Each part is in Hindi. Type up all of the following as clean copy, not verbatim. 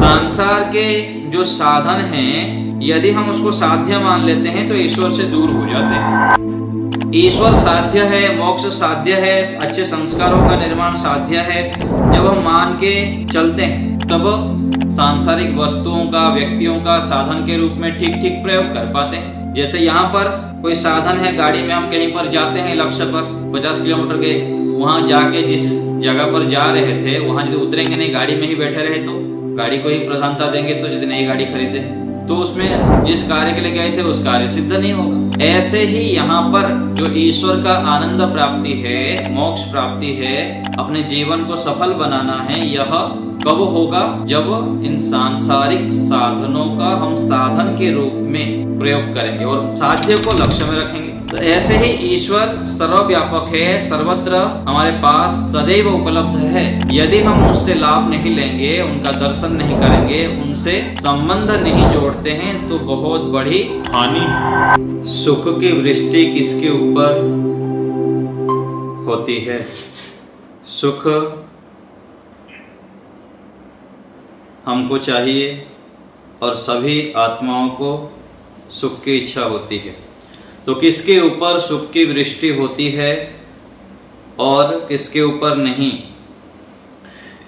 संसार के जो साधन हैं, यदि हम उसको साध्य मान लेते हैं तो ईश्वर से दूर हो जाते हैं। ईश्वर साध्य है, मोक्ष साध्य है, अच्छे संस्कारों का निर्माण साध्य है। जब हम मान के चलते हैं तब सांसारिक वस्तुओं का, व्यक्तियों का साधन के रूप में ठीक ठीक प्रयोग कर पाते हैं। जैसे यहाँ पर कोई साधन है, गाड़ी में हम कहीं पर जाते हैं, लक्ष्य पर 50 किलोमीटर गए, वहां जाके जिस जगह पर जा रहे थे वहां यदि उतरेंगे नहीं, गाड़ी में ही बैठे रहे तो गाड़ी को ही प्रधानता देंगे, तो यदि नई गाड़ी खरीदे तो उसमें जिस कार्य के लिए गए थे उस कार्य सिद्ध नहीं होगा। ऐसे ही यहाँ पर जो ईश्वर का आनंद प्राप्ति है, मोक्ष प्राप्ति है, अपने जीवन को सफल बनाना है, यह कब होगा? जब इन सांसारिक साधनों का हम साधन के रूप में प्रयोग करेंगे और साध्य को लक्ष्य में रखेंगे। तो ऐसे ही ईश्वर सर्वव्यापक है, सर्वत्र हमारे पास सदैव उपलब्ध है। यदि हम उससे लाभ नहीं लेंगे, उनका दर्शन नहीं करेंगे, उनसे संबंध नहीं जोड़ते हैं तो बहुत बड़ी हानि है। सुख की वृष्टि किसके ऊपर होती है? सुख हमको चाहिए और सभी आत्माओं को सुख की इच्छा होती है। तो किसके ऊपर सुख की वृष्टि होती है और किसके ऊपर नहीं?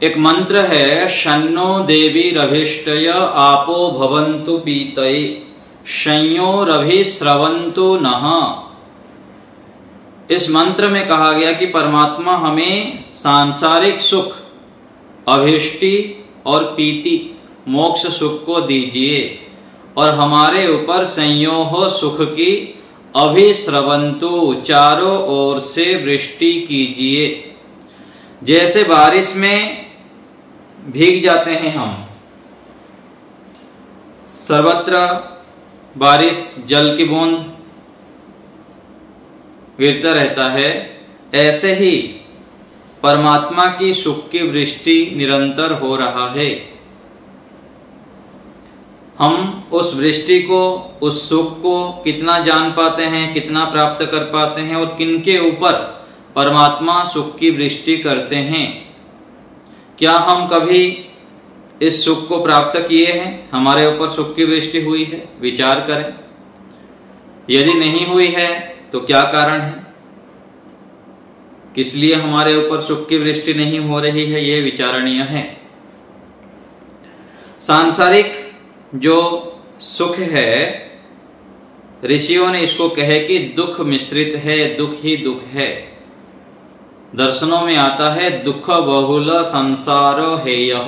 एक मंत्र है, शन्नो देवी रभिष्टय आपो भवन्तु पीतये संयोरभि स्रवन्तु नः। इस मंत्र में कहा गया कि परमात्मा हमें सांसारिक सुख, अभिष्टि और पीति, मोक्ष सुख को दीजिए और हमारे ऊपर संयोह सुख की अभिस्रवन्तु, चारों ओर से वृष्टि कीजिए। जैसे बारिश में भीग जाते हैं हम, सर्वत्र बारिश जल की बूंद गिरता रहता है, ऐसे ही परमात्मा की सुख की वृष्टि निरंतर हो रहा है। हम उस वृष्टि को, उस सुख को कितना जान पाते हैं, कितना प्राप्त कर पाते हैं और किनके ऊपर परमात्मा सुख की वृष्टि करते हैं? क्या हम कभी इस सुख को प्राप्त किए हैं? हमारे ऊपर सुख की वृष्टि हुई है? विचार करें। यदि नहीं हुई है तो क्या कारण है? किस लिए हमारे ऊपर सुख की वृष्टि नहीं हो रही है? ये विचारणीय है। सांसारिक जो सुख है, ऋषियों ने इसको कहे कि दुख मिश्रित है, दुख ही दुख है। दर्शनों में आता है दुख बहुल संसार हेयः,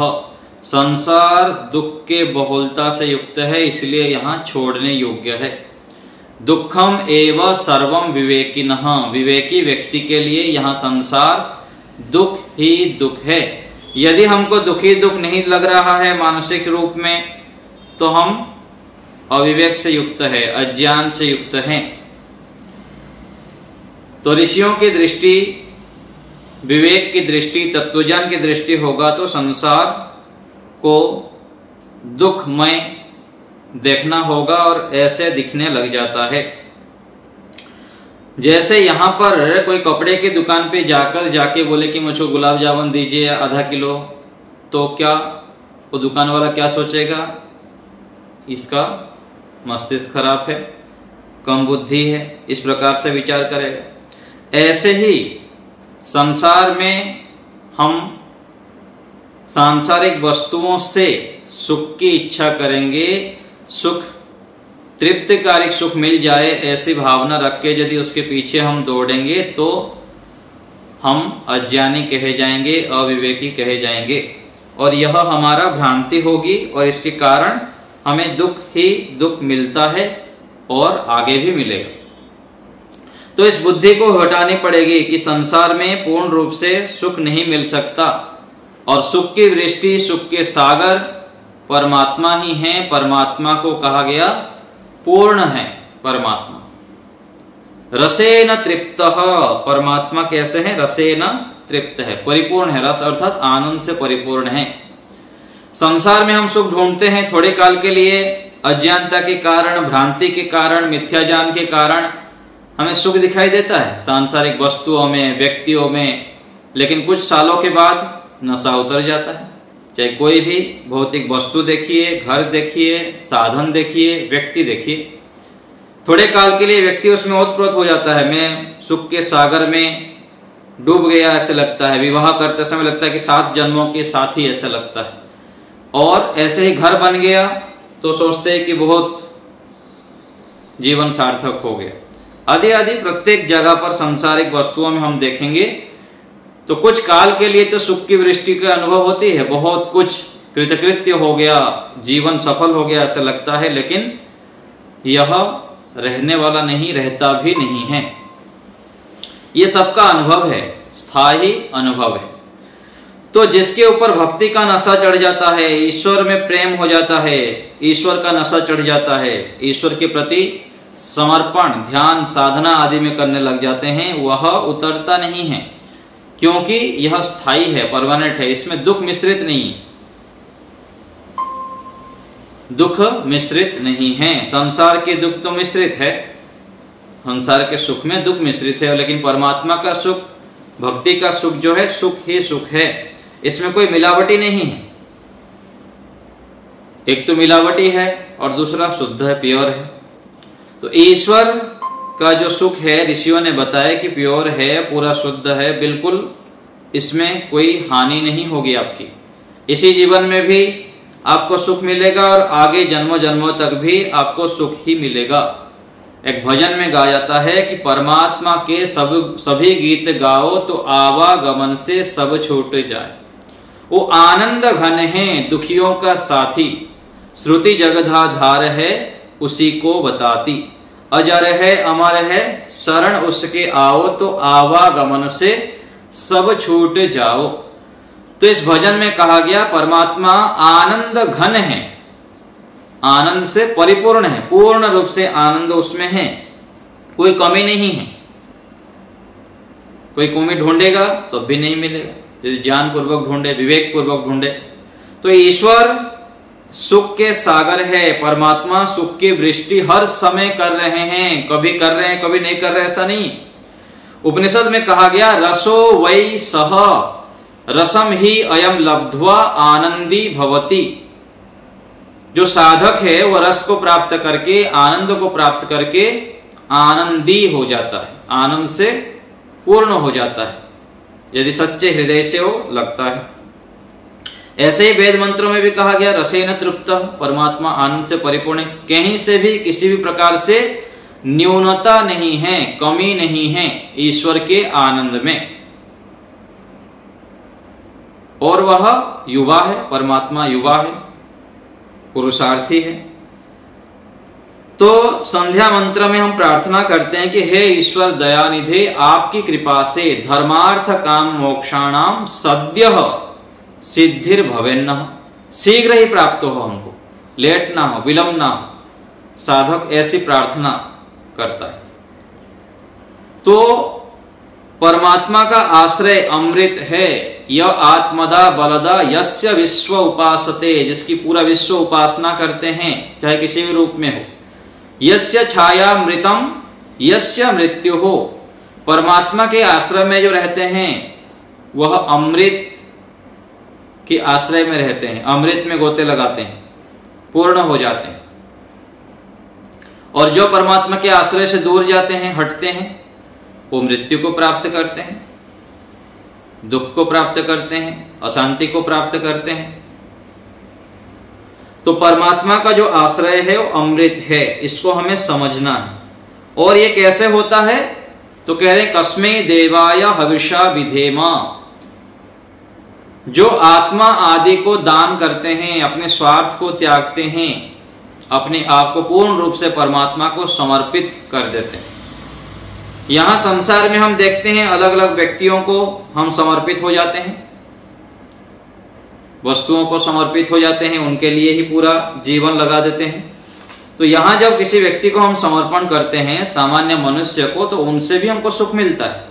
संसार दुख के बहुलता से युक्त है, इसलिए यहाँ छोड़ने योग्य है। दुखम एव सर्वम विवेकिनः, विवेकी व्यक्ति के लिए यहाँ संसार दुख ही दुख है। यदि हमको दुख ही दुख नहीं लग रहा है मानसिक रूप में, तो हम अविवेक से युक्त है, अज्ञान से युक्त हैं। तो ऋषियों की दृष्टि, विवेक की दृष्टि, तत्वज्ञान की दृष्टि होगा तो संसार को दुखमय देखना होगा और ऐसे दिखने लग जाता है। जैसे यहाँ पर कोई कपड़े की दुकान पे जाके बोले कि मुझको गुलाब जामुन दीजिए आधा किलो, तो क्या वो दुकान वाला क्या सोचेगा? इसका मस्तिष्क खराब है, कम बुद्धि है, इस प्रकार से विचार करेगा। ऐसे ही संसार में हम सांसारिक वस्तुओं से सुख की इच्छा करेंगे, सुख, तृप्तिकारक सुख मिल जाए ऐसी भावना रख के यदि उसके पीछे हम दौड़ेंगे तो हम अज्ञानी कहे जाएंगे, अविवेकी कहे जाएंगे और यह हमारा भ्रांति होगी और इसके कारण हमें दुख ही दुख मिलता है और आगे भी मिलेगा। तो इस बुद्धि को हटानी पड़ेगी कि संसार में पूर्ण रूप से सुख नहीं मिल सकता और सुख की वृष्टि, सुख के सागर परमात्मा ही हैं। परमात्मा को कहा गया पूर्ण है परमात्मा। रसेन तृप्तः, परमात्मा कैसे है? रसेन तृप्त है, परिपूर्ण है। रस अर्थात आनंद से परिपूर्ण है। संसार में हम सुख ढूंढते हैं थोड़े काल के लिए, अज्ञानता के कारण, भ्रांति के कारण, मिथ्या ज्ञान के कारण हमें सुख दिखाई देता है सांसारिक वस्तुओं में, व्यक्तियों में, लेकिन कुछ सालों के बाद नशा उतर जाता है। चाहे कोई भी भौतिक वस्तु देखिए, घर देखिए, साधन देखिए, व्यक्ति देखिए, थोड़े काल के लिए व्यक्ति उसमें ओतप्रोत हो जाता है। मैं सुख के सागर में डूब गया ऐसे लगता है, विवाह करते समय लगता है कि 7 जन्मों के साथी ऐसा लगता है, और ऐसे ही घर बन गया तो सोचते हैं कि बहुत जीवन सार्थक हो गया। आदि आदि प्रत्येक जगह पर सांसारिक वस्तुओं में हम देखेंगे तो कुछ काल के लिए तो सुख की वृष्टि का अनुभव होती है, बहुत कुछ कृतकृत्य हो गया, जीवन सफल हो गया ऐसा लगता है, लेकिन यह रहने वाला नहीं, रहता भी नहीं है। ये सबका अनुभव है, स्थायी अनुभव है। तो जिसके ऊपर भक्ति का नशा चढ़ जाता है, ईश्वर में प्रेम हो जाता है, ईश्वर का नशा चढ़ जाता है, ईश्वर के प्रति समर्पण, ध्यान, साधना आदि में करने लग जाते हैं, वह उतरता नहीं है, क्योंकि यह स्थायी है, परमानेंट है, इसमें दुख मिश्रित नहीं, दुख मिश्रित नहीं है। संसार के दुख तो मिश्रित है, संसार के सुख में दुख मिश्रित है, लेकिन परमात्मा का सुख, भक्ति का सुख जो है, सुख ही सुख है, इसमें कोई मिलावटी नहीं है। एक तो मिलावटी है और दूसरा शुद्ध है, प्योर है। तो ईश्वर का जो सुख है, ऋषियों ने बताया कि प्योर है, पूरा शुद्ध है, बिल्कुल इसमें कोई हानि नहीं होगी आपकी। इसी जीवन में भी आपको सुख मिलेगा और आगे जन्मों जन्मों तक भी आपको सुख ही मिलेगा। एक भजन में गाया जाता है कि परमात्मा के सभी गीत गाओ तो आवागमन से सब छूट जाए। वो आनंद घन है, दुखियों का साथी, श्रुति जगधाधार है, उसी को बताती, अजर है अमर है, शरण उसके आओ तो आवागमन से सब छूट जाओ। तो इस भजन में कहा गया परमात्मा आनंद घन है, आनंद से परिपूर्ण है, पूर्ण रूप से आनंद उसमें है, कोई कमी नहीं है। कोई कमी ढूंढेगा तो भी नहीं मिलेगा, यदि ज्ञान पूर्वक ढूंढे, विवेक पूर्वक ढूंढे। तो ईश्वर सुख के सागर है, परमात्मा सुख की वृष्टि हर समय कर रहे हैं, कभी कर रहे हैं कभी नहीं कर रहे, ऐसा नहीं। उपनिषद में कहा गया रसो वै सह रसम ही अयम लब्ध्वा आनंदी भवति। जो साधक है वह रस को प्राप्त करके, आनंद को प्राप्त करके आनंदी हो जाता है, आनंद से पूर्ण हो जाता है, यदि सच्चे हृदय से वो लगता है। ऐसे ही वेद मंत्रों में भी कहा गया रसेन तृप्त, परमात्मा आनंद से परिपूर्ण है, कहीं से भी किसी भी प्रकार से न्यूनता नहीं है, कमी नहीं है ईश्वर के आनंद में। और वह युवा है, परमात्मा युवा है, पुरुषार्थी है। तो संध्या मंत्र में हम प्रार्थना करते हैं कि हे ईश्वर दयानिधे, आपकी कृपा से धर्मार्थ काम मोक्षाणाम सद्यः सिद्धिर भवेन्न, शीघ्र ही प्राप्त हो, हमको लेट ना हो, विलंब ना हो। साधक ऐसी प्रार्थना करता है। तो परमात्मा का आश्रय अमृत है, यह आत्मदा बलदा यस्य विश्व उपासते, जिसकी पूरा विश्व उपासना करते हैं, चाहे किसी भी रूप में हो। यस्य छाया मृतम यस्य मृत्यु हो, परमात्मा के आश्रय में जो रहते हैं वह अमृत के आश्रय में रहते हैं, अमृत में गोते लगाते हैं, पूर्ण हो जाते हैं। और जो परमात्मा के आश्रय से दूर जाते हैं, हटते हैं, वो मृत्यु को प्राप्त करते हैं, दुख को प्राप्त करते हैं, अशांति को प्राप्त करते हैं। तो परमात्मा का जो आश्रय है वो अमृत है, इसको हमें समझना है। और ये कैसे होता है? तो कह रहे कस्मै देवाय हविषा विधेमा, जो आत्मा आदि को दान करते हैं, अपने स्वार्थ को त्यागते हैं, अपने आप को पूर्ण रूप से परमात्मा को समर्पित कर देते हैं। यहां संसार में हम देखते हैं अलग अलग व्यक्तियों को हम समर्पित हो जाते हैं, वस्तुओं को समर्पित हो जाते हैं, उनके लिए ही पूरा जीवन लगा देते हैं। तो यहां जब किसी व्यक्ति को हम समर्पण करते हैं, सामान्य मनुष्य को, तो उनसे भी हमको सुख मिलता है।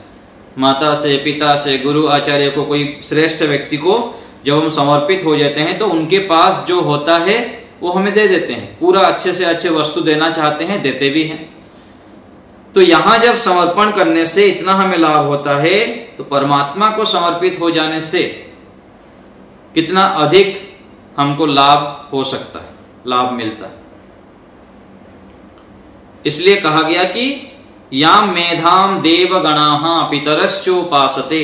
माता से, पिता से, गुरु आचार्य को, कोई श्रेष्ठ व्यक्ति को जब हम समर्पित हो जाते हैं तो उनके पास जो होता है वो हमें दे देते हैं, पूरा अच्छे से अच्छे वस्तु देना चाहते हैं, देते भी हैं। तो यहां जब समर्पण करने से इतना हमें लाभ होता है, तो परमात्मा को समर्पित हो जाने से कितना अधिक हमको लाभ हो सकता है, लाभ मिलता है। इसलिए कहा गया कि याम मेधाम देवगणाः पितरश्चोपासते,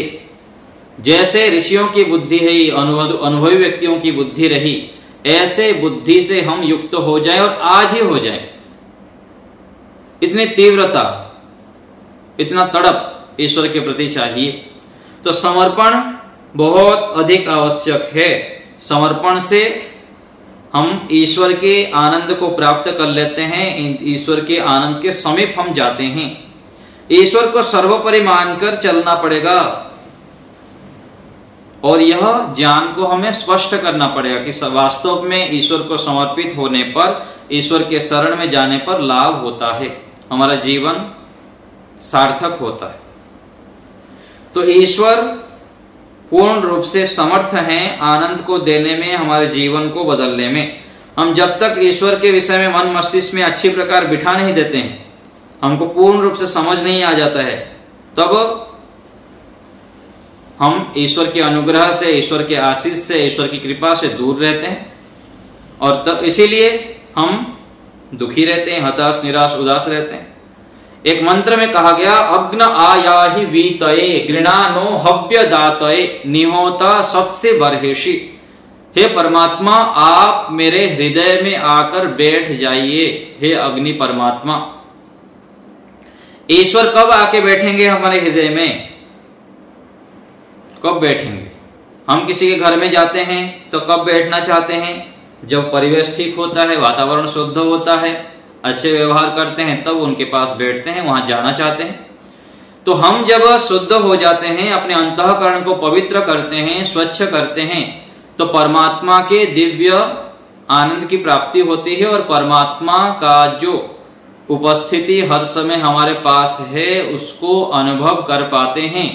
जैसे ऋषियों की बुद्धि है, अनुभवी व्यक्तियों की बुद्धि रही, ऐसे बुद्धि से हम युक्त हो जाए और आज ही हो जाए। इतनी तीव्रता, इतना तड़प ईश्वर के प्रति चाहिए। तो समर्पण बहुत अधिक आवश्यक है। समर्पण से हम ईश्वर के आनंद को प्राप्त कर लेते हैं, ईश्वर के आनंद के समीप हम जाते हैं। ईश्वर को सर्वोपरि मानकर चलना पड़ेगा और यह ज्ञान को हमें स्पष्ट करना पड़ेगा कि वास्तव में ईश्वर को समर्पित होने पर, ईश्वर के शरण में जाने पर लाभ होता है, हमारा जीवन सार्थक होता है। तो ईश्वर पूर्ण रूप से समर्थ हैं आनंद को देने में, हमारे जीवन को बदलने में। हम जब तक ईश्वर के विषय में मन मस्तिष्क में अच्छी प्रकार बिठा नहीं देते हैं, हमको पूर्ण रूप से समझ नहीं आ जाता है, तब हम ईश्वर के अनुग्रह से, ईश्वर के आशीष से, ईश्वर की कृपा से दूर रहते हैं और तब इसीलिए हम दुखी रहते हैं, हताश, निराश, उदास रहते हैं। एक मंत्र में कहा गया, अग्न आयाहि वीतये गृणानो हव्य दातये निहोता सत्से बर्हेषि। हे परमात्मा, आप मेरे हृदय में आकर बैठ जाइए। हे अग्नि परमात्मा, ईश्वर कब आके बैठेंगे हमारे हृदय में? कब बैठेंगे? हम किसी के घर में जाते हैं तो कब बैठना चाहते हैं? जब परिवेश ठीक होता है, वातावरण शुद्ध होता है, अच्छे व्यवहार करते हैं, तब उनके पास बैठते हैं, वहां जाना चाहते हैं। तो हम जब शुद्ध हो जाते हैं, अपने अंतःकरण को पवित्र करते हैं, स्वच्छ करते हैं, तो परमात्मा के दिव्य आनंद की प्राप्ति होती है और परमात्मा का जो उपस्थिति हर समय हमारे पास है उसको अनुभव कर पाते हैं।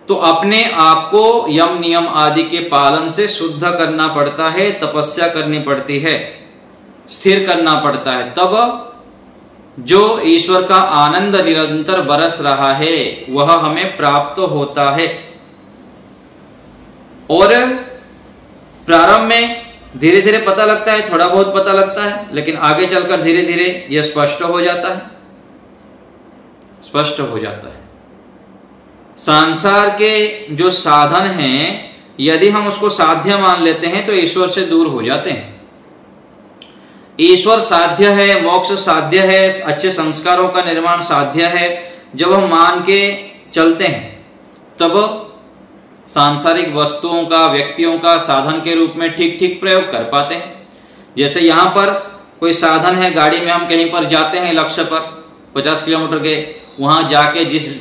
तो अपने आप को यम नियम आदि के पालन से शुद्ध करना पड़ता है, तपस्या करनी पड़ती है, स्थिर करना पड़ता है, तब जो ईश्वर का आनंद निरंतर बरस रहा है वह हमें प्राप्त होता है। और प्रारंभ में धीरे धीरे पता लगता है, थोड़ा बहुत पता लगता है, लेकिन आगे चलकर धीरे धीरे यह स्पष्ट हो जाता है, स्पष्ट हो जाता है। संसार के जो साधन हैं, यदि हम उसको साध्य मान लेते हैं तो ईश्वर से दूर हो जाते हैं। ईश्वर साध्य है, मोक्ष साध्य है, अच्छे संस्कारों का निर्माण साध्य है। जब हम मान के चलते हैं तब सांसारिक वस्तुओं का, व्यक्तियों का साधन के रूप में ठीक ठीक प्रयोग कर पाते हैं। जैसे यहाँ पर कोई साधन है, गाड़ी में हम कहीं पर जाते हैं लक्ष्य पर 50 किलोमीटर के, वहां जाके जिस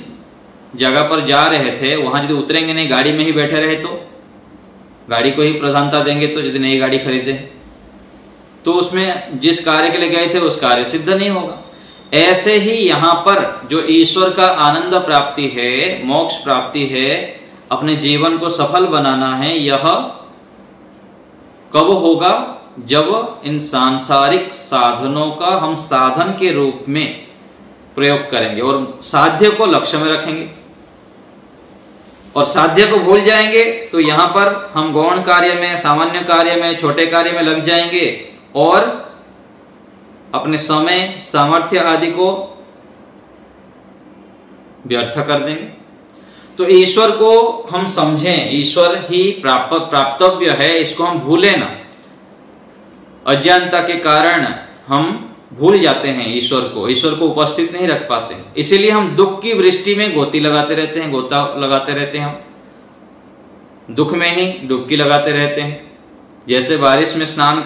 जगह पर जा रहे थे वहां यदि उतरेंगे नहीं, गाड़ी में ही बैठे रहे तो गाड़ी को ही प्रधानता देंगे, तो यदि नई गाड़ी खरीदे तो उसमें जिस कार्य के लिए गए थे उस कार्य सिद्ध नहीं होगा। ऐसे ही यहाँ पर जो ईश्वर का आनंद प्राप्ति है, मोक्ष प्राप्ति है, अपने जीवन को सफल बनाना है, यह कब होगा? जब इन सांसारिक साधनों का हम साधन के रूप में प्रयोग करेंगे और साध्य को लक्ष्य में रखेंगे और साध्य को भूल जाएंगे तो यहां पर हम गौण कार्य में, सामान्य कार्य में, छोटे कार्य में लग जाएंगे और अपने समय, सामर्थ्य आदि को व्यर्थ कर देंगे। तो ईश्वर को हम समझें, ईश्वर ही प्राप्तव्य है, इसको हम भूलें ना। अज्ञानता के कारण हम भूल जाते हैं ईश्वर को उपस्थित नहीं रख पाते हैं। इसीलिए हम दुख की वृष्टि में गोता लगाते रहते हैं, हम दुख में ही डुबकी लगाते रहते हैं। जैसे बारिश में स्नान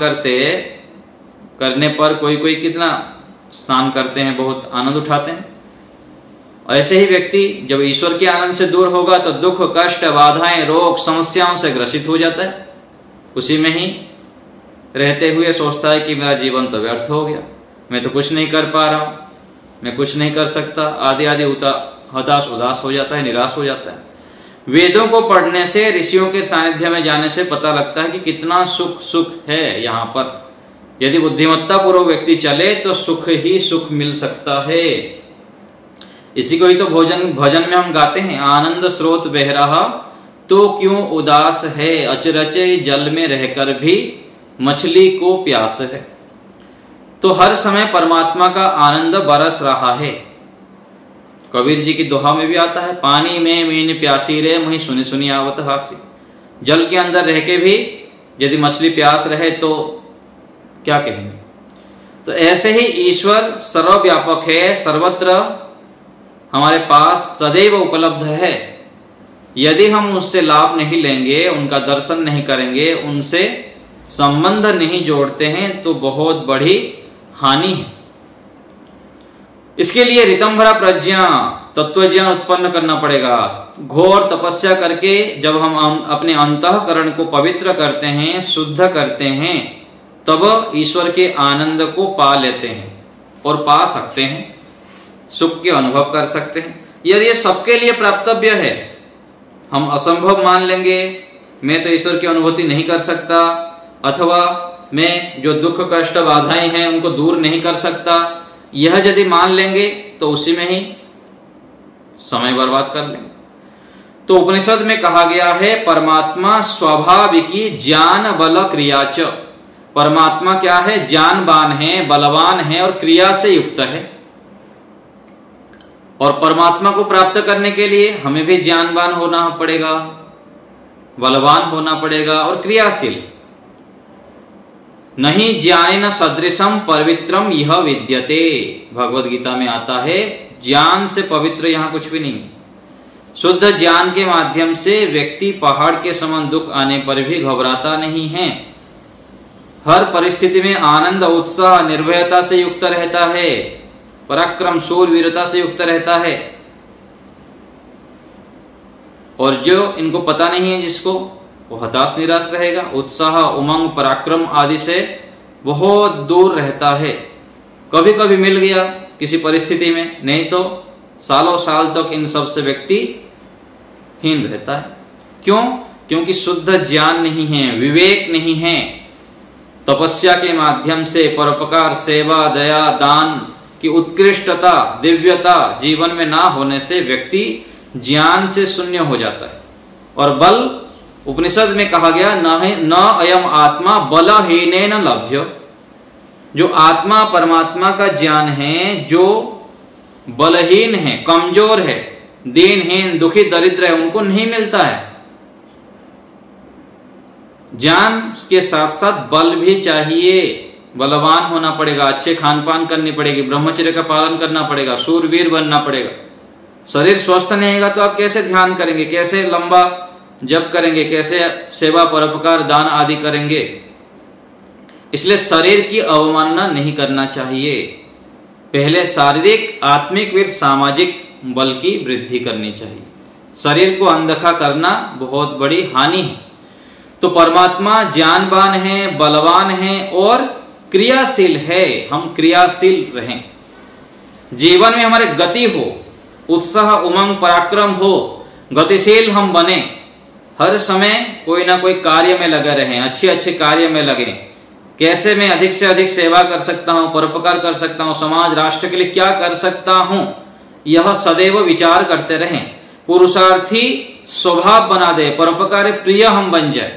करने पर कोई कितना स्नान करते हैं, बहुत आनंद उठाते हैं। ऐसे ही व्यक्ति जब ईश्वर के आनंद से दूर होगा तो दुख, कष्ट, बाधाएं, रोग, समस्याओं से ग्रसित हो जाता है। उसी में ही रहते हुए सोचता है कि मेरा जीवन तो व्यर्थ हो गया, मैं तो कुछ नहीं कर पा रहा हूं, मैं कुछ नहीं कर सकता, आदि हताश, उदास हो जाता है, निराश हो जाता है। वेदों को पढ़ने से, ऋषियों के सानिध्य में जाने से पता लगता है कि कितना सुख है यहाँ पर। यदि बुद्धिमत्ता पूर्वक व्यक्ति चले तो सुख ही सुख मिल सकता है। इसी को ही तो भजन में हम गाते हैं, आनंद स्रोत बह रहा तो क्यों उदास है, अचरचे जल में रहकर भी मछली को प्यास है। तो हर समय परमात्मा का आनंद बरस रहा है। कबीर जी की दोहा में भी आता है, पानी में मीन प्यासी रे मुहि सुनी सुनी आवत हासी। जल के अंदर रह के भी यदि मछली प्यास रहे तो क्या कहेंगे। तो ऐसे ही ईश्वर सर्वव्यापक है, सर्वत्र हमारे पास सदैव उपलब्ध है। यदि हम उससे लाभ नहीं लेंगे, उनका दर्शन नहीं करेंगे, उनसे संबंध नहीं जोड़ते हैं तो बहुत बड़ी हानि है। इसके लिए ऋतंभरा प्रज्ञा, तत्वज्ञान उत्पन्न करना पड़ेगा। घोर तपस्या करके जब हम अपने अंतःकरण को पवित्र करते हैं, शुद्ध करते हैं, तब ईश्वर के आनंद को पा लेते हैं और पा सकते हैं, सुख के अनुभव कर सकते हैं। यदि ये सबके लिए प्राप्तव्य है, हम असंभव मान लेंगे, मैं तो ईश्वर की अनुभूति नहीं कर सकता, अथवा मैं जो दुख कष्ट बाधाएं हैं उनको दूर नहीं कर सकता, यह यदि मान लेंगे तो उसी में ही समय बर्बाद कर लेंगे। तो उपनिषद में कहा गया है, परमात्मा स्वाभाविकी ज्ञान बल क्रियाच। परमात्मा क्या है? ज्ञानवान है, बलवान है और क्रिया से युक्त है। और परमात्मा को प्राप्त करने के लिए हमें भी ज्ञानवान होना पड़ेगा, बलवान होना पड़ेगा और क्रियाशील। नहीं ज्ञानेन सदृशम पवित्रम यह विद्यते, भगवद गीता में आता है। ज्ञान से पवित्र यहां कुछ भी नहीं। शुद्ध ज्ञान के माध्यम से व्यक्ति पहाड़ के समान दुख आने पर भी घबराता नहीं है, हर परिस्थिति में आनंद उत्साह निर्भयता से युक्त रहता है, पराक्रम शूरवीरता से युक्त रहता है। और जो इनको पता नहीं है जिसको, वो हताश निराश रहेगा, उत्साह उमंग पराक्रम आदि से बहुत दूर रहता है। कभी कभी मिल गया किसी परिस्थिति में, नहीं तो सालों साल तक इन सब से व्यक्ति हीन रहता है। क्यों? क्योंकि शुद्ध ज्ञान नहीं है, विवेक नहीं है। तपस्या के माध्यम से परोपकार, सेवा, दया, दान की उत्कृष्टता, दिव्यता जीवन में ना होने से व्यक्ति ज्ञान से शून्य हो जाता है। और बल, उपनिषद में कहा गया, न अयम आत्मा बलहीनेन लभ्य। जो आत्मा परमात्मा का ज्ञान है, जो बलहीन है, कमजोर है, दीनहीन, दुखी, दरिद्र है, उनको नहीं मिलता है। ज्ञान के साथ साथ बल भी चाहिए, बलवान होना पड़ेगा, अच्छे खान पान करनी पड़ेगी, ब्रह्मचर्य का पालन करना पड़ेगा, शूरवीर बनना पड़ेगा। शरीर स्वस्थ नहीं रहेगा तो आप कैसे ध्यान करेंगे, कैसे लंबा जप करेंगे, कैसे सेवा परोपकार दान आदि करेंगे। इसलिए शरीर की अवमानना नहीं करना चाहिए। पहले शारीरिक, आत्मिक वीर, सामाजिक बल की वृद्धि करनी चाहिए। शरीर को अनदेखा करना बहुत बड़ी हानि है। तो परमात्मा ज्ञानवान है, बलवान है और क्रियाशील है। हम क्रियाशील रहें, जीवन में हमारे गति हो, उत्साह उमंग पराक्रम हो, गतिशील हम बने, हर समय कोई ना कोई कार्य में लगे रहें, अच्छे अच्छे कार्य में लगे। कैसे मैं अधिक से अधिक सेवा कर सकता हूं, परोपकार कर सकता हूं, समाज राष्ट्र के लिए क्या कर सकता हूं, यह सदैव विचार करते रहें। पुरुषार्थी स्वभाव बना दे, परोपकारी प्रिय हम बन जाए।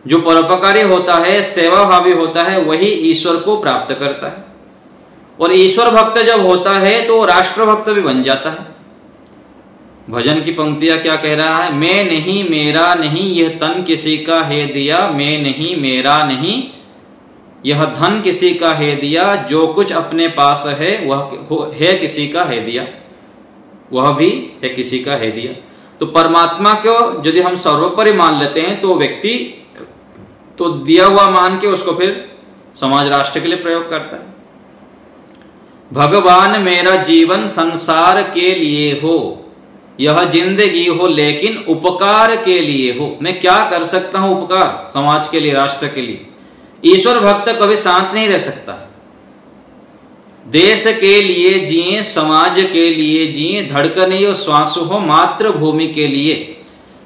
जो परोपकारी होता है, सेवा भावी होता है, वही ईश्वर को प्राप्त करता है। और ईश्वर भक्त जब होता है तो राष्ट्र भक्त भी बन जाता है। भजन की पंक्तियां क्या कह रहा है? मैं नहीं मेरा नहीं यह तन किसी का है दिया, मैं नहीं मेरा नहीं यह धन किसी का है दिया, जो कुछ अपने पास है वह है किसी का है दिया, वह भी है किसी का है दिया। तो परमात्मा को यदि हम सर्वोपरि मान लेते हैं तो व्यक्ति तो दिया हुआ मान के उसको फिर समाज राष्ट्र के लिए प्रयोग करता है। भगवान मेरा जीवन संसार के लिए हो, यह जिंदगी हो लेकिन उपकार के लिए हो। मैं क्या कर सकता हूं उपकार, समाज के लिए, राष्ट्र के लिए। ईश्वर भक्त कभी शांत नहीं रह सकता। देश के लिए जिए, समाज के लिए जिए, धड़कने और श्वास हो मातृभूमि के लिए।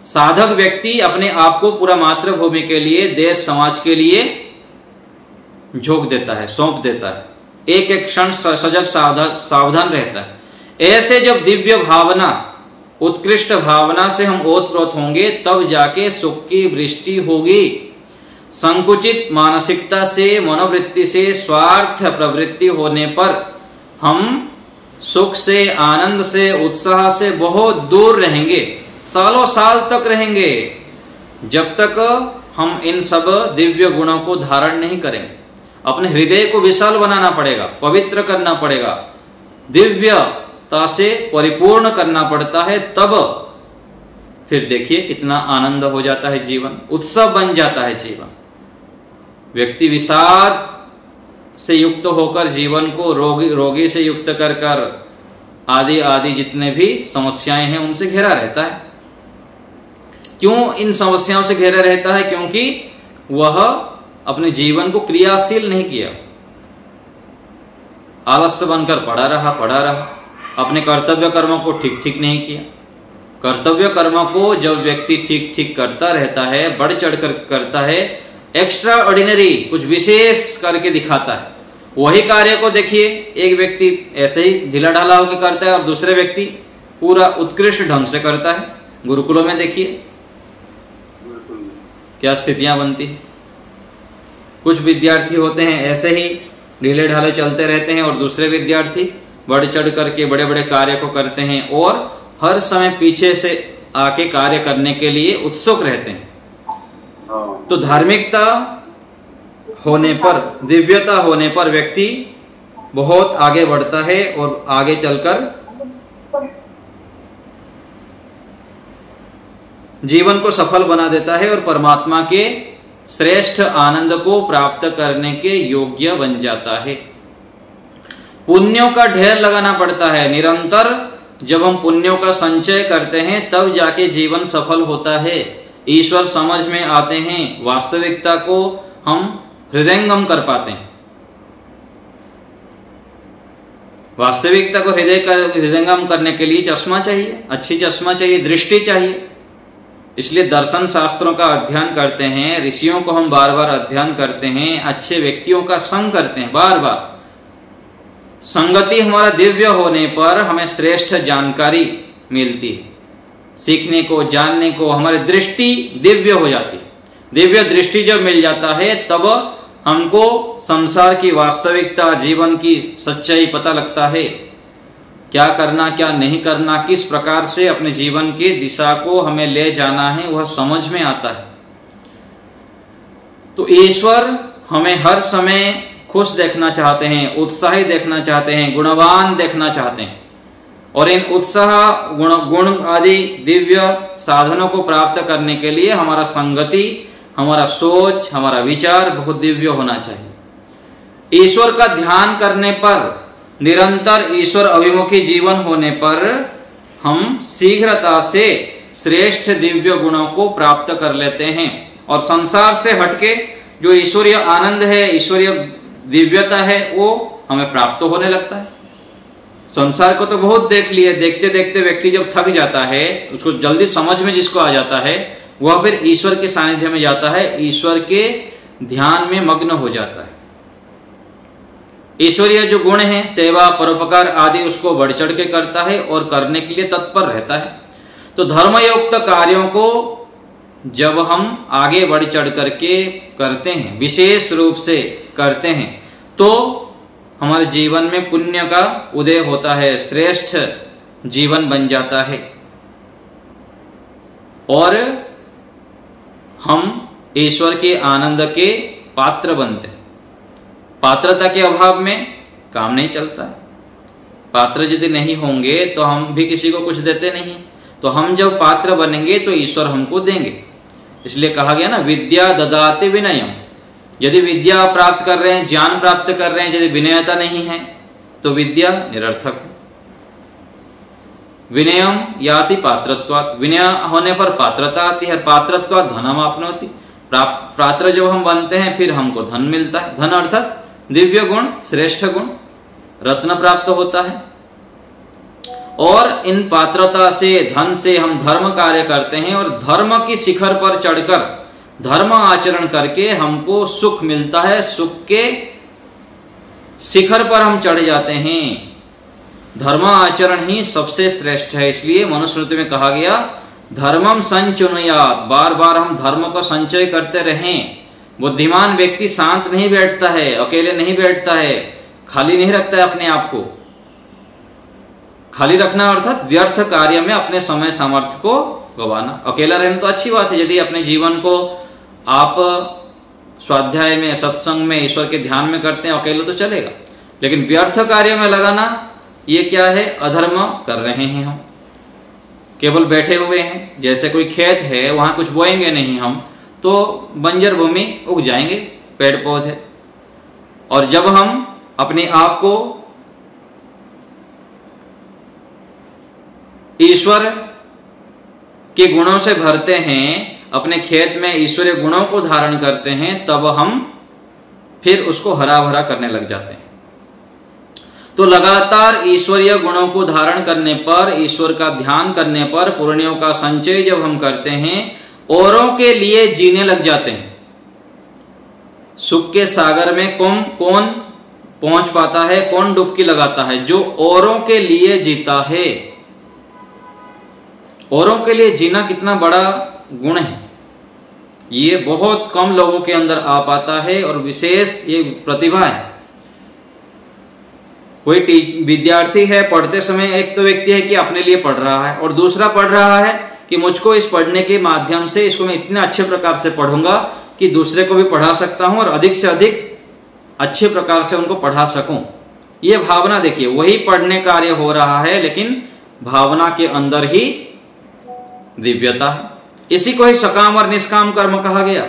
साधक व्यक्ति अपने आप को पूरा मातृभूमि के लिए, देश समाज के लिए झोंक देता है, सौंप देता है, एक एक क्षण सजग सावधान रहता है। ऐसे जब दिव्य भावना उत्कृष्ट भावना से हम ओतप्रोत होंगे, तब जाके सुख की वृष्टि होगी। संकुचित मानसिकता से, मनोवृत्ति से, स्वार्थ प्रवृत्ति होने पर हम सुख से, आनंद से, उत्साह से बहुत दूर रहेंगे, सालों साल तक रहेंगे, जब तक हम इन सब दिव्य गुणों को धारण नहीं करेंगे। अपने हृदय को विशाल बनाना पड़ेगा, पवित्र करना पड़ेगा, दिव्यता से परिपूर्ण करना पड़ता है, तब फिर देखिए कितना आनंद हो जाता है जीवन, उत्सव बन जाता है जीवन। व्यक्ति विषाद से युक्त होकर जीवन को रोगी से युक्त कर कर आदि आदि जितने भी समस्याएं हैं उनसे घिरा रहता है। क्यों इन समस्याओं से घिरा रहता है? क्योंकि वह अपने जीवन को क्रियाशील नहीं किया, आलस्य बनकर पड़ा रहा, अपने कर्तव्य कर्मों को ठीक ठीक नहीं किया। कर्तव्य कर्मों को जब व्यक्ति ठीक ठीक करता रहता है, बढ़ चढ़कर करता है, एक्स्ट्रा ऑर्डिनरी कुछ विशेष करके दिखाता है, वही कार्य को देखिए एक व्यक्ति ऐसे ही ढीला ढाला होकर करता है और दूसरे व्यक्ति पूरा उत्कृष्ट ढंग से करता है। गुरुकुलों में देखिए क्या स्थितियां बनती है। कुछ विद्यार्थी होते हैं ऐसे ही ढीले ढाले चलते रहते हैं और दूसरे विद्यार्थी बढ़ चढ़ करके बड़े बड़े कार्य को करते हैं और हर समय पीछे से आके कार्य करने के लिए उत्सुक रहते हैं। तो धार्मिकता होने पर, दिव्यता होने पर व्यक्ति बहुत आगे बढ़ता है और आगे चलकर जीवन को सफल बना देता है और परमात्मा के श्रेष्ठ आनंद को प्राप्त करने के योग्य बन जाता है। पुण्यों का ढेर लगाना पड़ता है निरंतर। जब हम पुण्यों का संचय करते हैं तब जाके जीवन सफल होता है, ईश्वर समझ में आते हैं, वास्तविकता को हम हृदयंगम कर पाते हैं। वास्तविकता को हृदयंगम करने के लिए चश्मा चाहिए, अच्छी चश्मा चाहिए, दृष्टि चाहिए। इसलिए दर्शन शास्त्रों का अध्ययन करते हैं, ऋषियों को हम बार बार अध्ययन करते हैं, अच्छे व्यक्तियों का संग करते हैं बार बार। संगति हमारा दिव्य होने पर हमें श्रेष्ठ जानकारी मिलती है, सीखने को, जानने को, हमारी दृष्टि दिव्य हो जाती है। दिव्य दृष्टि जब मिल जाता है तब हमको संसार की वास्तविकता, जीवन की सच्चाई पता लगता है, क्या करना क्या नहीं करना, किस प्रकार से अपने जीवन की दिशा को हमें ले जाना है, वह समझ में आता है। तो ईश्वर हमें हर समय खुश देखना चाहते हैं, उत्साही देखना चाहते हैं, गुणवान देखना चाहते हैं। और इन उत्साह गुण आदि दिव्य साधनों को प्राप्त करने के लिए हमारा संगति, हमारा सोच, हमारा विचार बहुत दिव्य होना चाहिए। ईश्वर का ध्यान करने पर, निरंतर ईश्वर अभिमुखी जीवन होने पर हम शीघ्रता से श्रेष्ठ दिव्य गुणों को प्राप्त कर लेते हैं और संसार से हटके जो ईश्वरीय आनंद है, ईश्वरीय दिव्यता है, वो हमें प्राप्त होने लगता है। संसार को तो बहुत देख लिए, देखते देखते व्यक्ति जब थक जाता है, उसको जल्दी समझ में जिसको आ जाता है, वह फिर ईश्वर के सानिध्य में जाता है, ईश्वर के ध्यान में मग्न हो जाता है। ईश्वरीय जो गुण हैं, सेवा, परोपकार आदि, उसको बढ़ चढ़ के करता है और करने के लिए तत्पर रहता है। तो धर्मयुक्त कार्यों को जब हम आगे बढ़ चढ़ करके करते हैं, विशेष रूप से करते हैं, तो हमारे जीवन में पुण्य का उदय होता है, श्रेष्ठ जीवन बन जाता है और हम ईश्वर के आनंद के पात्र बनते हैं। पात्रता के अभाव में काम नहीं चलता है। पात्र यदि नहीं होंगे तो हम भी किसी को कुछ देते नहीं। तो हम जब पात्र बनेंगे तो ईश्वर हमको देंगे। इसलिए कहा गया ना, विद्या ददाति विनयम। यदि विद्या प्राप्त कर रहे हैं, ज्ञान प्राप्त कर रहे हैं, यदि विनयता नहीं है तो विद्या निरर्थक है। विनयम याति पात्रत्वात्, विनय होने पर पात्रता आती है, पात्रत्वात् धनम आपनोति। पात्र जब हम बनते हैं फिर हमको धन मिलता है। धन अर्थात दिव्य गुण, श्रेष्ठ गुण, रत्न प्राप्त होता है। और इन पात्रता से, धन से हम धर्म कार्य करते हैं और धर्म की शिखर पर चढ़कर धर्म आचरण करके हमको सुख मिलता है। सुख के शिखर पर हम चढ़ जाते हैं। धर्म आचरण ही सबसे श्रेष्ठ है। इसलिए मनुस्मृति में कहा गया धर्मम संचुनुयात्, बार बार हम धर्म को संचय करते रहें। बुद्धिमान व्यक्ति शांत नहीं बैठता है, अकेले नहीं बैठता है, खाली नहीं रखता है अपने आप को। खाली रखना अर्थात व्यर्थ कार्य में अपने समय सामर्थ्य को गवाना। अकेला रहना तो अच्छी बात है, यदि अपने जीवन को आप स्वाध्याय में, सत्संग में, ईश्वर के ध्यान में करते हैं, अकेले तो चलेगा। लेकिन व्यर्थ कार्य में लगाना ये क्या है? अधर्म कर रहे हैं हम, केवल बैठे हुए हैं। जैसे कोई खेत है, वहां कुछ बोएंगे नहीं हम तो बंजर भूमि उग जाएंगे, पेड़ पौधे। और जब हम अपने आप को ईश्वर के गुणों से भरते हैं, अपने खेत में ईश्वरीय गुणों को धारण करते हैं, तब हम फिर उसको हरा भरा करने लग जाते हैं। तो लगातार ईश्वरीय गुणों को धारण करने पर, ईश्वर का ध्यान करने पर, पुण्यों का संचय जब हम करते हैं, औरों के लिए जीने लग जाते हैं। सुख के सागर में कौन पहुंच पाता है, कौन डुबकी लगाता है? जो औरों के लिए जीता है। औरों के लिए जीना कितना बड़ा गुण है, ये बहुत कम लोगों के अंदर आ पाता है और विशेष ये प्रतिभा है। कोई विद्यार्थी है, पढ़ते समय एक तो व्यक्ति है कि अपने लिए पढ़ रहा है, और दूसरा पढ़ रहा है कि मुझको इस पढ़ने के माध्यम से इसको मैं इतने अच्छे प्रकार से पढ़ूंगा कि दूसरे को भी पढ़ा सकता हूं और अधिक से अधिक अच्छे प्रकार से उनको पढ़ा सकूं। ये भावना देखिए, वही पढ़ने कार्य हो रहा है, लेकिन भावना के अंदर ही दिव्यता है। इसी को ही सकाम और निष्काम कर्म कहा गया।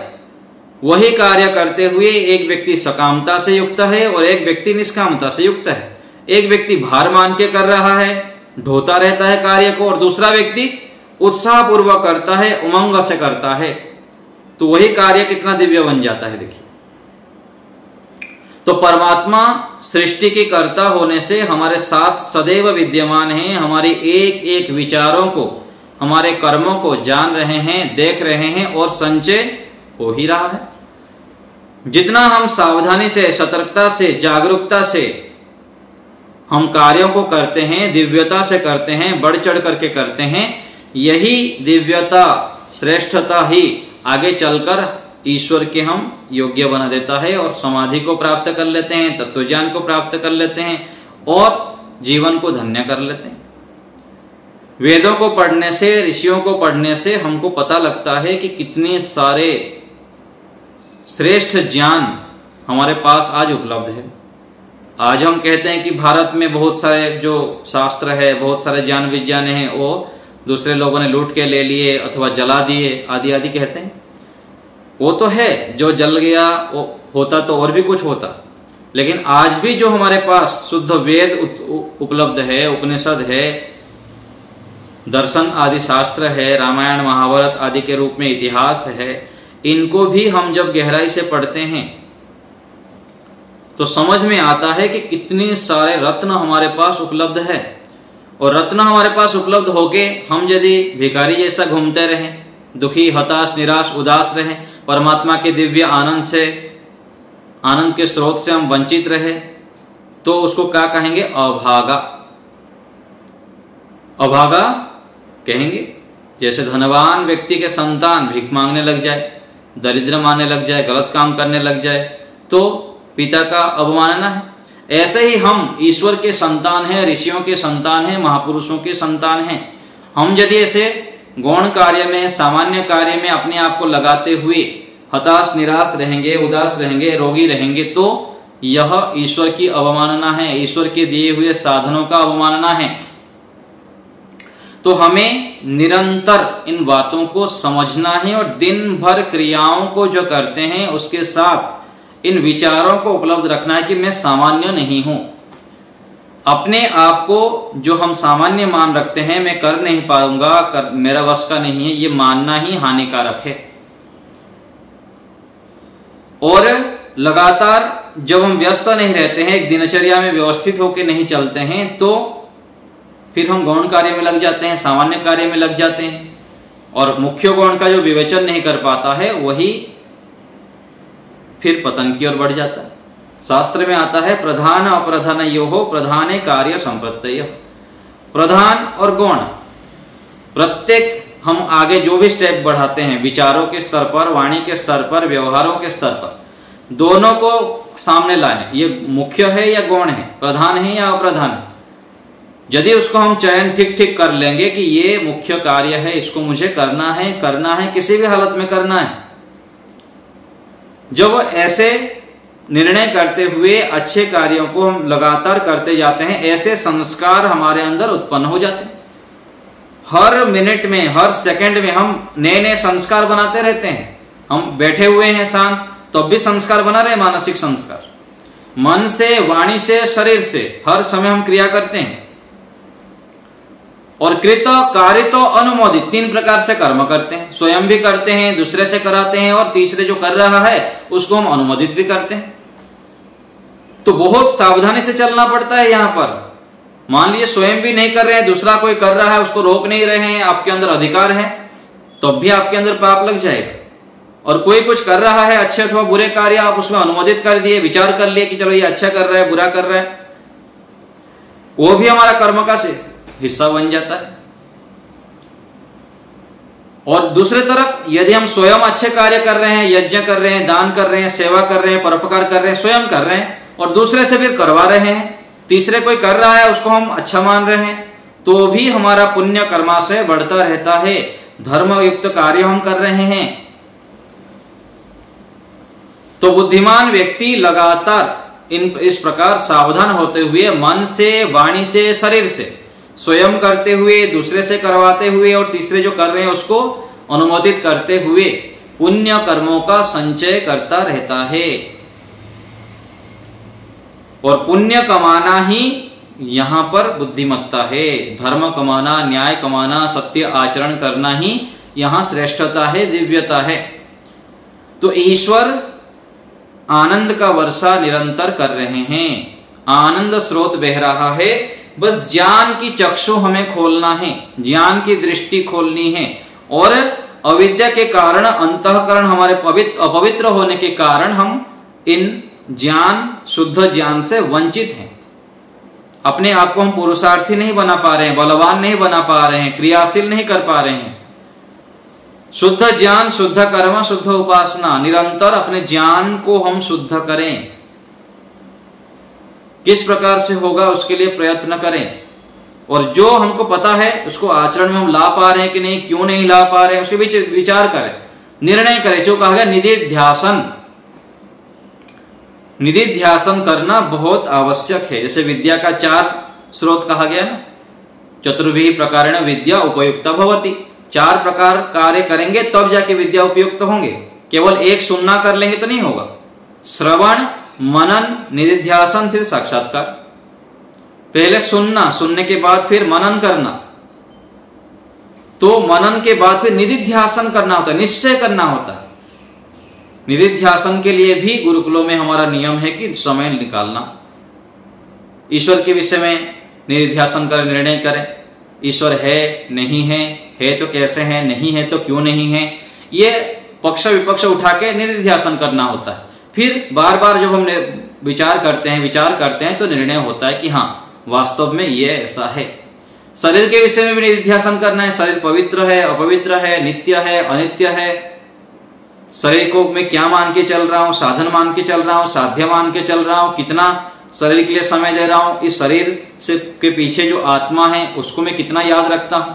वही कार्य करते हुए एक व्यक्ति सकामता से युक्त है और एक व्यक्ति निष्कामता से युक्त है। एक व्यक्ति भार मान के कर रहा है, ढोता रहता है कार्य को, और दूसरा व्यक्ति उत्साह पूर्वक करता है, उमंग से करता है। तो वही कार्य कितना दिव्य बन जाता है। देखिए, तो परमात्मा सृष्टि की कर्ता होने से हमारे साथ सदैव विद्यमान है। हमारी एक एक विचारों को, हमारे कर्मों को जान रहे हैं, देख रहे हैं और संचय हो ही रहा है। जितना हम सावधानी से, सतर्कता से, जागरूकता से हम कार्यों को करते हैं, दिव्यता से करते हैं, बढ़ चढ़ करके करते हैं, यही दिव्यता, श्रेष्ठता ही आगे चलकर ईश्वर के हम योग्य बना देता है और समाधि को प्राप्त कर लेते हैं, तत्वज्ञान को प्राप्त कर लेते हैं और जीवन को धन्य कर लेते हैं। वेदों को पढ़ने से, ऋषियों को पढ़ने से हमको पता लगता है कि कितने सारे श्रेष्ठ ज्ञान हमारे पास आज उपलब्ध है। आज हम कहते हैं कि भारत में बहुत सारे जो शास्त्र है, बहुत सारे ज्ञान विज्ञान हैं, वो दूसरे लोगों ने लूट के ले लिए अथवा जला दिए, आदि आदि कहते हैं। वो तो है, जो जल गया वो होता तो और भी कुछ होता, लेकिन आज भी जो हमारे पास शुद्ध वेद उपलब्ध है, उपनिषद है, दर्शन आदि शास्त्र है, रामायण महाभारत आदि के रूप में इतिहास है, इनको भी हम जब गहराई से पढ़ते हैं तो समझ में आता है कि कितने सारे रत्न हमारे पास उपलब्ध है। और रत्न हमारे पास उपलब्ध होके हम यदि भिखारी जैसा घूमते रहें, दुखी, हताश, निराश, उदास रहें, परमात्मा के दिव्य आनंद से, आनंद के स्रोत से हम वंचित रहे, तो उसको क्या कहेंगे? अभागा। अभागा कहेंगे। जैसे धनवान व्यक्ति के संतान भीख मांगने लग जाए, दरिद्र मानने लग जाए, गलत काम करने लग जाए, तो पिता का अवमानना है। ऐसे ही हम ईश्वर के संतान हैं, ऋषियों के संतान हैं, महापुरुषों के संतान हैं। हम यदि ऐसे गौण कार्य में, सामान्य कार्य में अपने आप को लगाते हुए हताश, निराश रहेंगे, उदास रहेंगे, रोगी रहेंगे, तो यह ईश्वर की अवमानना है, ईश्वर के दिए हुए साधनों का अवमानना है। तो हमें निरंतर इन बातों को समझना है और दिन भर क्रियाओं को जो करते हैं उसके साथ इन विचारों को उपलब्ध रखना है कि मैं सामान्य नहीं हूं। अपने आप को जो हम सामान्य मान रखते हैं, मैं कर नहीं पाऊंगा, मेरा वश का नहीं है, ये मानना ही हानिकारक है। और लगातार जब हम व्यस्त नहीं रहते हैं, एक दिनचर्या में व्यवस्थित होकर नहीं चलते हैं, तो फिर हम गौण कार्य में लग जाते हैं, सामान्य कार्य में लग जाते हैं, और मुख्य गौण का जो विवेचन नहीं कर पाता है वही फिर पतन की ओर बढ़ जाता है। शास्त्र में आता है प्रधान अप्रधानयोः प्रधाने कार्य संप्रत्यय। प्रधान और गौण, प्रत्येक हम आगे जो भी स्टेप बढ़ाते हैं विचारों के स्तर पर, वाणी के स्तर पर, व्यवहारों के स्तर पर, दोनों को सामने लाए। ये मुख्य है या गौण है, प्रधान है या अप्रधान है। यदि उसको हम चयन ठीक ठीक कर लेंगे कि ये मुख्य कार्य है, इसको मुझे करना है, किसी भी हालत में करना है, जब ऐसे निर्णय करते हुए अच्छे कार्यों को हम लगातार करते जाते हैं, ऐसे संस्कार हमारे अंदर उत्पन्न हो जाते हैं। हर मिनट में, हर सेकंड में हम नए नए संस्कार बनाते रहते हैं। हम बैठे हुए हैं शांत, तब भी संस्कार बना रहे, मानसिक संस्कार। मन से, वाणी से, शरीर से हर समय हम क्रिया करते हैं। और कृत, कारित, अनुमोदित, 3 प्रकार से कर्म करते हैं। स्वयं भी करते हैं, दूसरे से कराते हैं, और तीसरे जो कर रहा है उसको हम अनुमोदित भी करते हैं। तो बहुत सावधानी से चलना पड़ता है यहां पर। मान लीजिए स्वयं भी नहीं कर रहे हैं, दूसरा कोई कर रहा है, उसको रोक नहीं रहे हैं, आपके अंदर अधिकार है, तो भी आपके अंदर पाप लग जाएगा। और कोई कुछ कर रहा है, अच्छे अथवा बुरे कार्य, आप उसमें अनुमोदित कर दिए, विचार कर लिए कि चलो ये अच्छा कर रहा है, बुरा कर रहा है, वो भी हमारा कर्म का हिस्सा बन जाता है। और दूसरे तरफ यदि हम स्वयं अच्छे कार्य कर रहे हैं, यज्ञ कर रहे हैं, दान कर रहे हैं, सेवा कर रहे हैं, परोपकार कर रहे हैं, स्वयं कर रहे हैं और दूसरे से फिर करवा रहे हैं, तीसरे कोई कर रहा है उसको हम अच्छा मान रहे हैं, तो भी हमारा पुण्य कर्माशय बढ़ता रहता है। धर्मयुक्त कार्य हम कर रहे हैं। तो बुद्धिमान व्यक्ति लगातार इस प्रकार सावधान होते हुए मन से, वाणी से, शरीर से, स्वयं करते हुए, दूसरे से करवाते हुए और तीसरे जो कर रहे हैं उसको अनुमोदित करते हुए पुण्य कर्मों का संचय करता रहता है। और पुण्य कमाना ही यहां पर बुद्धिमत्ता है। धर्म कमाना, न्याय कमाना, सत्य आचरण करना ही यहां श्रेष्ठता है, दिव्यता है। तो ईश्वर आनंद का वर्षा निरंतर कर रहे हैं, आनंद स्रोत बह रहा है। बस ज्ञान की चक्षु हमें खोलना है, ज्ञान की दृष्टि खोलनी है। और अविद्या के कारण, अंतःकरण हमारे अपवित्र होने के कारण हम इन ज्ञान, शुद्ध ज्ञान से वंचित हैं। अपने आप को हम पुरुषार्थी नहीं बना पा रहे हैं, बलवान नहीं बना पा रहे हैं, क्रियाशील नहीं कर पा रहे हैं। शुद्ध ज्ञान, शुद्ध कर्म, शुद्ध उपासना, निरंतर अपने ज्ञान को हम शुद्ध करें। किस प्रकार से होगा उसके लिए प्रयत्न करें। और जो हमको पता है उसको आचरण में हम ला पा रहे हैं कि नहीं, क्यों नहीं ला पा रहे हैं, उसके बीच विचार करें, निर्णय करें। इसको कहा गया निधिध्यासन। निधिध्यासन करना बहुत आवश्यक है। जैसे विद्या का 4 स्रोत कहा गया ना, चतुर्भिः प्रकारेण विद्या उपयुक्ता भवति। 4 प्रकार कार्य करेंगे तब जाके विद्या उपयुक्त होंगे। केवल एक सुनना कर लेंगे तो नहीं होगा। श्रवण, मनन, निधिध्यासन, फिर साक्षात्कार। पहले सुनना, सुनने के बाद फिर मनन करना, तो मनन के बाद फिर निधिध्यासन करना होता है, निश्चय करना होता है। निधिध्यासन के लिए भी गुरुकुलों में हमारा नियम है कि समय निकालना, ईश्वर के विषय में निधिध्यासन करें, निर्णय करें। ईश्वर है, नहीं है तो कैसे है, नहीं है तो क्यों नहीं है, ये पक्ष विपक्ष उठा के निधिध्यासन करना होता है। फिर बार बार जब हम विचार करते हैं तो निर्णय होता है कि हाँ वास्तव में ये ऐसा है। शरीर के विषय में भी निधिध्यासन करना है। शरीर पवित्र है, अपवित्र है, नित्य है, अनित्य है। शरीर को मैं क्या मान के चल रहा हूं, साधन मान के चल रहा हूं, साध्य मान के चल रहा हूं, कितना शरीर के लिए समय दे रहा हूं, इस शरीर से के पीछे जो आत्मा है उसको मैं कितना याद रखता हूं।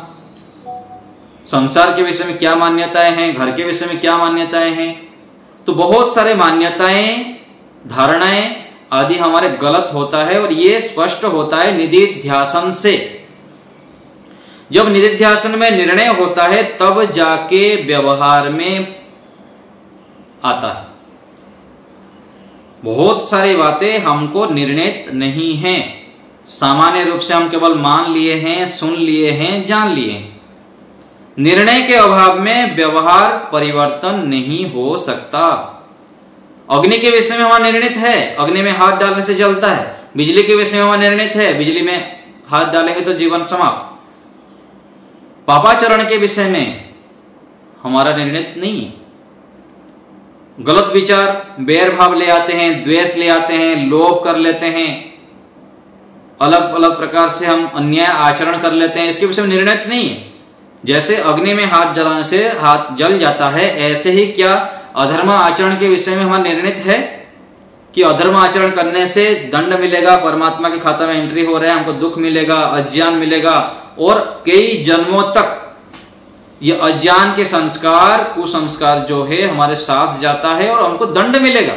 संसार के विषय में क्या मान्यताएं हैं, घर के विषय में क्या मान्यताएं हैं। तो बहुत सारे मान्यताएं, धारणाएं आदि हमारे गलत होता है और ये स्पष्ट होता है निधिध्यासन से। जब निधिध्यासन में निर्णय होता है तब जाके व्यवहार में आता है। बहुत सारी बातें हमको निर्णित नहीं हैं, सामान्य रूप से हम केवल मान लिए हैं, सुन लिए हैं, जान लिए हैं। निर्णय के अभाव में व्यवहार परिवर्तन नहीं हो सकता। अग्नि के विषय में हमारा निर्णित है, अग्नि में हाथ डालने से जलता है। बिजली के विषय में हमारा निर्णित है, बिजली में हाथ डालेंगे तो जीवन समाप्त। पापाचरण के विषय में हमारा निर्णित नहीं है। गलत विचार, बैर भाव ले आते हैं, द्वेष ले आते हैं, लोभ कर लेते हैं, अलग अलग प्रकार से हम अन्याय आचरण कर लेते हैं। इसके विषय में निर्णय नहीं है। जैसे अग्नि में हाथ जलाने से हाथ जल जाता है, ऐसे ही क्या अधर्म आचरण के विषय में हमारा निर्णित है कि अधर्म आचरण करने से दंड मिलेगा, परमात्मा के खाता में एंट्री हो रहा है, हमको दुख मिलेगा, अज्ञान मिलेगा, और कई जन्मों तक ये अज्ञान के संस्कार, कुसंस्कार जो है हमारे साथ जाता है और हमको दंड मिलेगा।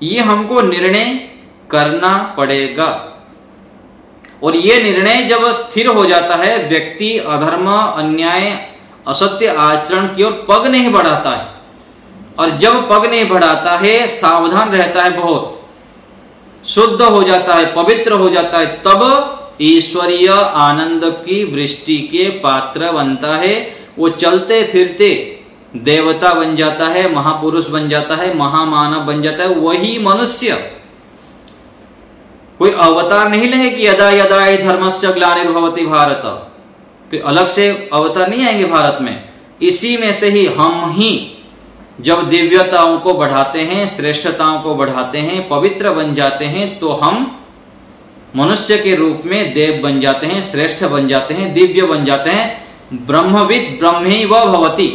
ये हमको निर्णय करना पड़ेगा। और ये निर्णय जब स्थिर हो जाता है, व्यक्ति अधर्म, अन्याय, असत्य आचरण की ओर पग नहीं बढ़ाता है। और जब पग नहीं बढ़ाता है, सावधान रहता है, बहुत शुद्ध हो जाता है, पवित्र हो जाता है, तब ईश्वरीय आनंद की वृष्टि के पात्र बनता है। वो चलते फिरते देवता बन जाता है, महापुरुष बन जाता है, महामानव बन जाता है। वही मनुष्य कोई अवतार नहीं ले कि यदा यदा हि धर्मस्य ग्लानिर्भवति भारत, कोई अलग से अवतार नहीं आएंगे भारत में। इसी में से ही हम ही जब दिव्यताओं को बढ़ाते हैं, श्रेष्ठताओं को बढ़ाते हैं, पवित्र बन जाते हैं, तो हम मनुष्य के रूप में देव बन जाते हैं, श्रेष्ठ बन जाते हैं, दिव्य बन जाते हैं। ब्रह्मविद ब्रह्मैव भवति,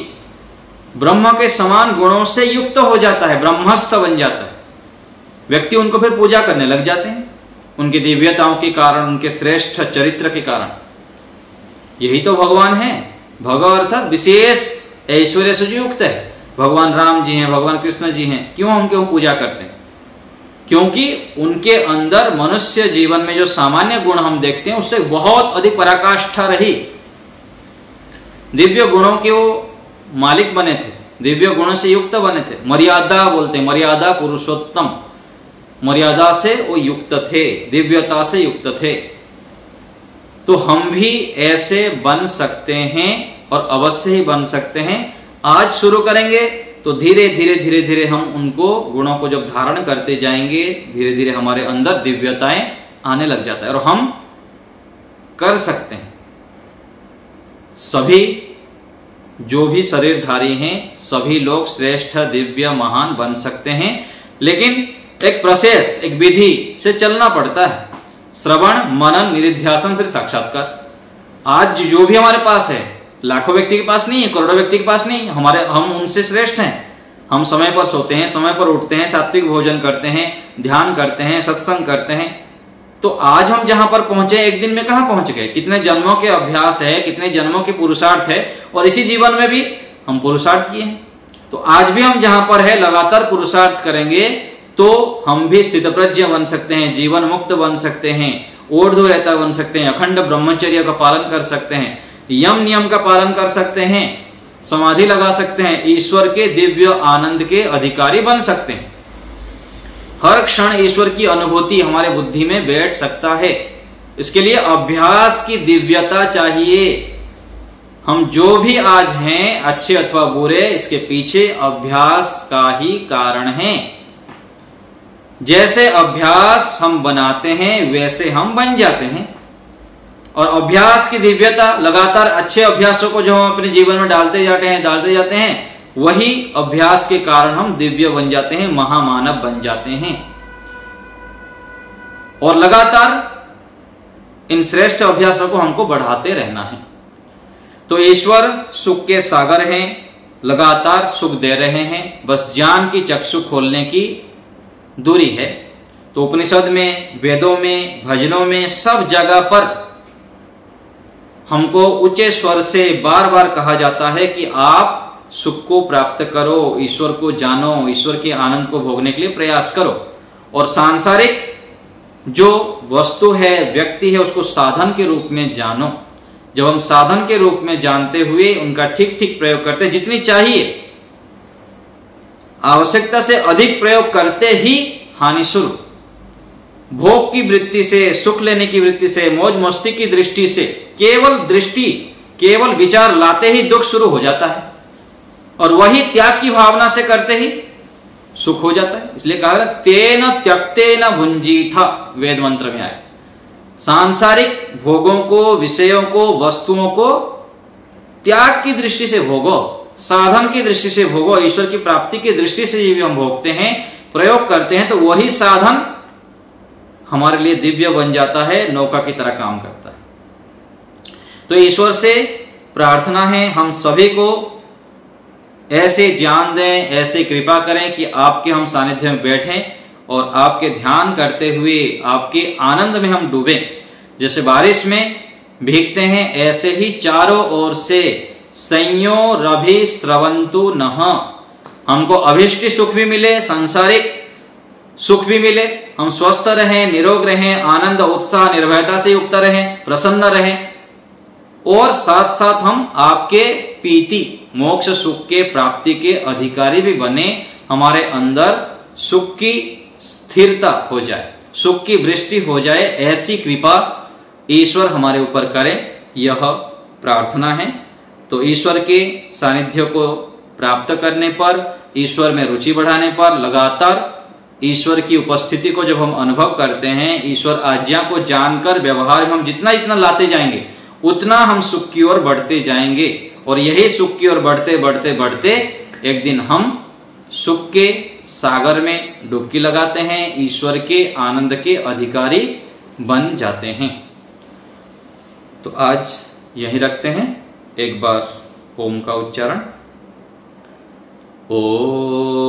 ब्रह्म के समान गुणों से युक्त हो जाता है, ब्रह्मस्थ बन जाता है। व्यक्ति उनको फिर पूजा करने लग जाते हैं, उनकी दिव्यताओं के कारण, उनके श्रेष्ठ चरित्र के कारण। यही तो भगवान है। भगवान अर्थात विशेष ऐश्वर्य से युक्त है। भगवान राम जी हैं, भगवान कृष्ण जी हैं। क्यों हम क्यों पूजा करते हैं? क्योंकि उनके अंदर मनुष्य जीवन में जो सामान्य गुण हम देखते हैं, उससे बहुत अधिक पराकाष्ठा रही। दिव्य गुणों के वो मालिक बने थे, दिव्य गुणों से युक्त बने थे। मर्यादा बोलते हैं, मर्यादा पुरुषोत्तम, मर्यादा से वो युक्त थे, दिव्यता से युक्त थे। तो हम भी ऐसे बन सकते हैं और अवश्य ही बन सकते हैं। आज शुरू करेंगे तो धीरे धीरे धीरे धीरे हम उनको गुणों को जब धारण करते जाएंगे, धीरे धीरे हमारे अंदर दिव्यताएं आने लग जाता है और हम कर सकते हैं। सभी जो भी शरीरधारी हैं, सभी लोग श्रेष्ठ, दिव्य, महान बन सकते हैं। लेकिन एक प्रोसेस, एक विधि से चलना पड़ता है। श्रवण, मनन, निधिध्यासन, फिर साक्षात्कार। आज जो भी हमारे पास है, लाखों व्यक्ति के पास नहीं है, करोड़ों व्यक्ति के पास नहीं है। हम उनसे श्रेष्ठ हैं। हम समय पर सोते हैं, समय पर उठते हैं, सात्विक भोजन करते हैं, ध्यान करते हैं, सत्संग करते हैं। तो आज हम जहां पर पहुंचे, एक दिन में कहां पहुंच गए? कितने जन्मों के अभ्यास है, कितने जन्मों के पुरुषार्थ है, और इसी जीवन में भी हम पुरुषार्थ किए हैं। तो आज भी हम जहां पर है, लगातार पुरुषार्थ करेंगे तो हम भी स्थितप्रज्ञ बन सकते हैं, जीवन मुक्त बन सकते हैं, ऊर्ध्वरेता बन सकते हैं, अखंड ब्रह्मचर्य का पालन कर सकते हैं, यम नियम का पालन कर सकते हैं, समाधि लगा सकते हैं, ईश्वर के दिव्य आनंद के अधिकारी बन सकते हैं। हर क्षण ईश्वर की अनुभूति हमारे बुद्धि में बैठ सकता है। इसके लिए अभ्यास की दिव्यता चाहिए। हम जो भी आज हैं, अच्छे अथवा बुरे, इसके पीछे अभ्यास का ही कारण है। जैसे अभ्यास हम बनाते हैं, वैसे हम बन जाते हैं। और अभ्यास की दिव्यता, लगातार अच्छे अभ्यासों को जो हम अपने जीवन में डालते जाते हैं, वही अभ्यास के कारण हम दिव्य बन जाते हैं, महामानव बन जाते हैं। और लगातार इन श्रेष्ठ अभ्यासों को हमको बढ़ाते रहना है। तो ईश्वर सुख के सागर हैं, लगातार सुख दे रहे हैं, बस ज्ञान की चक्षु खोलने की दूरी है। तो उपनिषद में, वेदों में, भजनों में, सब जगह पर हमको ऊंचे स्वर से बार बार कहा जाता है कि आप सुख को प्राप्त करो, ईश्वर को जानो, ईश्वर के आनंद को भोगने के लिए प्रयास करो। और सांसारिक जो वस्तु है, व्यक्ति है, उसको साधन के रूप में जानो। जब हम साधन के रूप में जानते हुए उनका ठीक ठीक प्रयोग करते हैं, जितनी चाहिए, आवश्यकता से अधिक प्रयोग करते ही हानि शुरू। भोग की वृत्ति से, सुख लेने की वृत्ति से, मौज मस्ती की दृष्टि से, केवल विचार लाते ही दुख शुरू हो जाता है। और वही त्याग की भावना से करते ही सुख हो जाता है। इसलिए कहा तेन त्यक्तेन भुंजीथा, वेद मंत्र में आया। सांसारिक भोगों को, विषयों को, वस्तुओं को त्याग की दृष्टि से भोगो, साधन की दृष्टि से भोगो, ईश्वर की प्राप्ति की दृष्टि से ये भी हम भोगते हैं, प्रयोग करते हैं, तो वही साधन हमारे लिए दिव्य बन जाता है, नौका की तरह काम करता है। तो ईश्वर से प्रार्थना है हम सभी को ऐसे ज्ञान दें, ऐसे कृपा करें कि आपके हम सानिध्य में बैठें और आपके ध्यान करते हुए आपके आनंद में हम डूबें। जैसे बारिश में भीगते हैं, ऐसे ही चारों ओर से संयो रभि स्रवंतु नः, हमको अभिष्ट सुख भी मिले, सांसारिक सुख भी मिले, हम स्वस्थ रहें, निरोग रहें, आनंद उत्साह निर्भयता से युक्त रहें, प्रसन्न रहें, और साथ साथ हम आपके पीति मोक्ष सुख के प्राप्ति के अधिकारी भी बने, हमारे अंदर सुख की स्थिरता हो जाए, सुख की वृष्टि हो जाए, ऐसी कृपा ईश्वर हमारे ऊपर करे, यह प्रार्थना है। तो ईश्वर के सानिध्य को प्राप्त करने पर, ईश्वर में रुचि बढ़ाने पर, लगातार ईश्वर की उपस्थिति को जब हम अनुभव करते हैं, ईश्वर आज्ञा को जानकर व्यवहार में हम जितना जितना लाते जाएंगे उतना हम सुख की ओर बढ़ते जाएंगे, और यही सुख की ओर बढ़ते बढ़ते बढ़ते एक दिन हम सुख के सागर में डुबकी लगाते हैं, ईश्वर के आनंद के अधिकारी बन जाते हैं। तो आज यही रखते हैं, एक बार ओम का उच्चारण। ओम